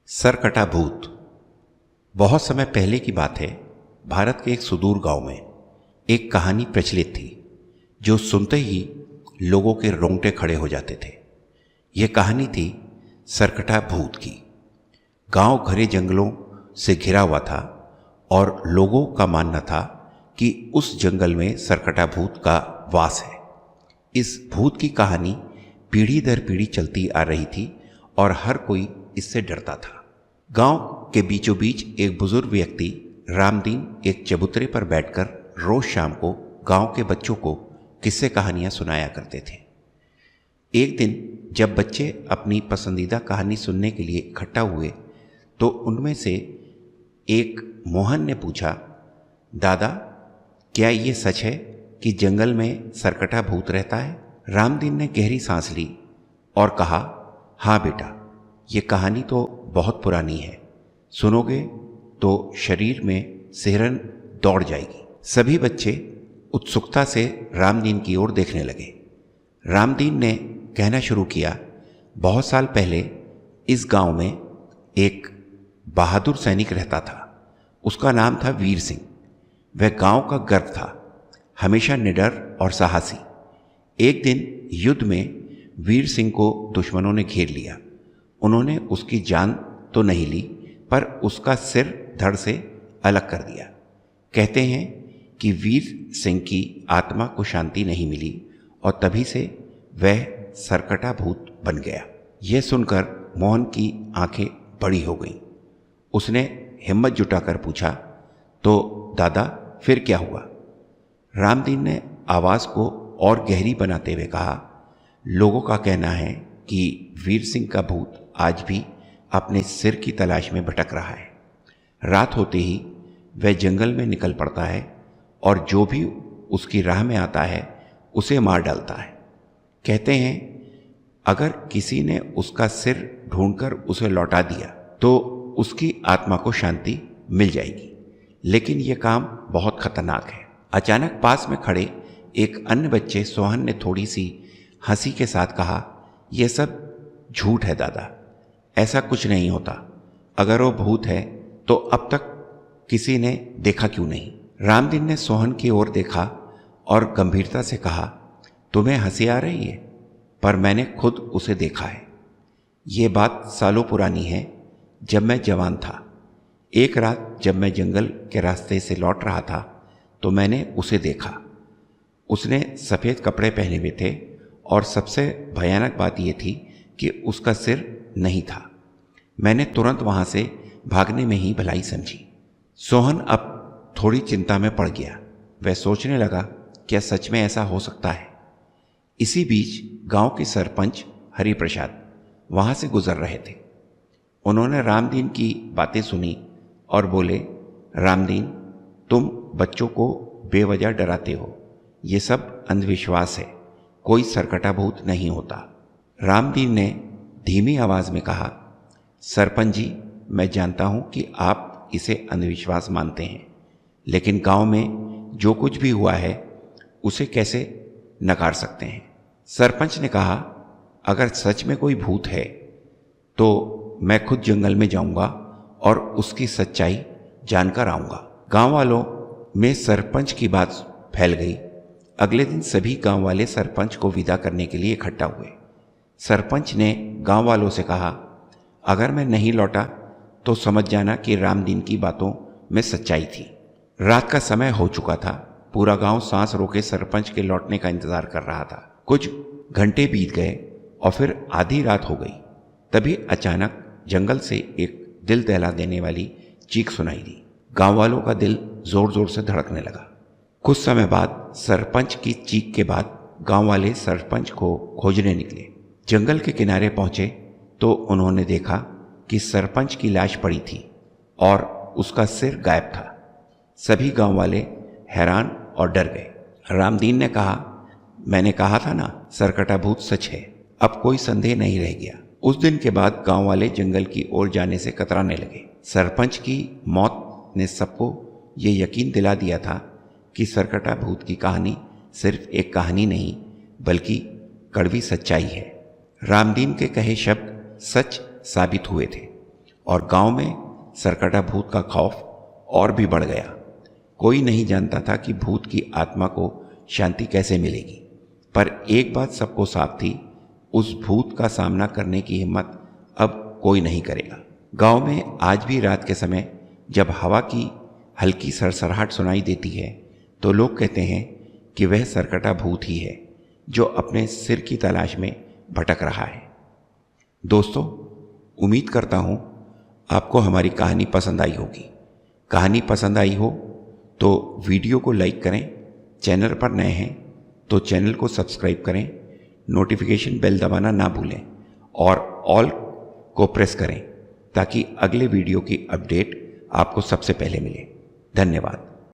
सरकटा भूत। बहुत समय पहले की बात है। भारत के एक सुदूर गांव में एक कहानी प्रचलित थी जो सुनते ही लोगों के रोंगटे खड़े हो जाते थे। यह कहानी थी सरकटा भूत की। गांव घने जंगलों से घिरा हुआ था और लोगों का मानना था कि उस जंगल में सरकटा भूत का वास है। इस भूत की कहानी पीढ़ी दर पीढ़ी चलती आ रही थी और हर कोई इससे डरता था। गांव के बीचों बीच एक बुजुर्ग व्यक्ति रामदीन एक चबूतरे पर बैठकर रोज शाम को गांव के बच्चों को किस्से कहानियां सुनाया करते थे। एक दिन जब बच्चे अपनी पसंदीदा कहानी सुनने के लिए इकट्ठा हुए तो उनमें से एक मोहन ने पूछा, दादा, क्या ये सच है कि जंगल में सरकटा भूत रहता है? रामदीन ने गहरी सांस ली और कहा, हाँ बेटा, ये कहानी तो बहुत पुरानी है, सुनोगे तो शरीर में सिहरन दौड़ जाएगी। सभी बच्चे उत्सुकता से रामदीन की ओर देखने लगे। रामदीन ने कहना शुरू किया, बहुत साल पहले इस गांव में एक बहादुर सैनिक रहता था। उसका नाम था वीर सिंह। वह गांव का गर्व था, हमेशा निडर और साहसी। एक दिन युद्ध में वीर सिंह को दुश्मनों ने घेर लिया। उन्होंने उसकी जान तो नहीं ली पर उसका सिर धड़ से अलग कर दिया। कहते हैं कि वीर सिंह की आत्मा को शांति नहीं मिली और तभी से वह सरकटा भूत बन गया। यह सुनकर मोहन की आंखें बड़ी हो गईं। उसने हिम्मत जुटाकर पूछा, तो दादा फिर क्या हुआ? रामदीन ने आवाज को और गहरी बनाते हुए कहा, लोगों का कहना है कि वीर सिंह का भूत आज भी अपने सिर की तलाश में भटक रहा है। रात होते ही वह जंगल में निकल पड़ता है और जो भी उसकी राह में आता है उसे मार डालता है। कहते हैं अगर किसी ने उसका सिर ढूंढकर उसे लौटा दिया तो उसकी आत्मा को शांति मिल जाएगी। लेकिन यह काम बहुत खतरनाक है। अचानक पास में खड़े एक अन्य बच्चे सोहन ने थोड़ी सी हंसी के साथ कहा, यह सब झूठ है दादा, ऐसा कुछ नहीं होता। अगर वो भूत है तो अब तक किसी ने देखा क्यों नहीं? रामदीन ने सोहन की ओर देखा और गंभीरता से कहा, तुम्हें हंसी आ रही है, पर मैंने खुद उसे देखा है। ये बात सालों पुरानी है। जब मैं जवान था, एक रात जब मैं जंगल के रास्ते से लौट रहा था तो मैंने उसे देखा। उसने सफ़ेद कपड़े पहने हुए थे और सबसे भयानक बात यह थी कि उसका सिर नहीं था। मैंने तुरंत वहां से भागने में ही भलाई समझी। सोहन अब थोड़ी चिंता में पड़ गया। वह सोचने लगा, क्या सच में ऐसा हो सकता है? इसी बीच गांव के सरपंच हरिप्रसाद वहां से गुजर रहे थे। उन्होंने रामदीन की बातें सुनी और बोले, रामदीन, तुम बच्चों को बेवजह डराते हो। ये सब अंधविश्वास है, कोई सरकटा भूत नहीं होता। रामदीन ने धीमी आवाज में कहा, सरपंच जी, मैं जानता हूं कि आप इसे अंधविश्वास मानते हैं, लेकिन गांव में जो कुछ भी हुआ है उसे कैसे नकार सकते हैं? सरपंच ने कहा, अगर सच में कोई भूत है तो मैं खुद जंगल में जाऊंगा और उसकी सच्चाई जानकर आऊंगा। गांव वालों में सरपंच की बात फैल गई। अगले दिन सभी गांव वाले सरपंच को विदा करने के लिए इकट्ठा हुए। सरपंच ने गांव वालों से कहा, अगर मैं नहीं लौटा तो समझ जाना कि रामदीन की बातों में सच्चाई थी। रात का समय हो चुका था। पूरा गांव सांस रोके सरपंच के लौटने का इंतजार कर रहा था। कुछ घंटे बीत गए और फिर आधी रात हो गई। तभी अचानक जंगल से एक दिल दहला देने वाली चीख सुनाई दी। गांव वालों का दिल जोर जोर से धड़कने लगा। कुछ समय बाद सरपंच की चीख के बाद गांव वाले सरपंच को खोजने निकले। जंगल के किनारे पहुंचे तो उन्होंने देखा कि सरपंच की लाश पड़ी थी और उसका सिर गायब था। सभी गांव वाले हैरान और डर गए। रामदीन ने कहा, मैंने कहा था ना, सरकटा भूत सच है। अब कोई संदेह नहीं रह गया। उस दिन के बाद गांव वाले जंगल की ओर जाने से कतराने लगे। सरपंच की मौत ने सबको ये यकीन दिला दिया था कि सरकटा भूत की कहानी सिर्फ एक कहानी नहीं बल्कि कड़वी सच्चाई है। रामदीन के कहे शब्द सच साबित हुए थे और गांव में सरकटा भूत का खौफ और भी बढ़ गया। कोई नहीं जानता था कि भूत की आत्मा को शांति कैसे मिलेगी, पर एक बात सबको साफ थी, उस भूत का सामना करने की हिम्मत अब कोई नहीं करेगा। गांव में आज भी रात के समय जब हवा की हल्की सरसराहट सुनाई देती है तो लोग कहते हैं कि वह सरकटा भूत ही है जो अपने सिर की तलाश में भटक रहा है। दोस्तों, उम्मीद करता हूं आपको हमारी कहानी पसंद आई होगी। कहानी पसंद आई हो तो वीडियो को लाइक करें, चैनल पर नए हैं तो चैनल को सब्सक्राइब करें, नोटिफिकेशन बेल दबाना ना भूलें और ऑल को प्रेस करें ताकि अगले वीडियो की अपडेट आपको सबसे पहले मिले। धन्यवाद।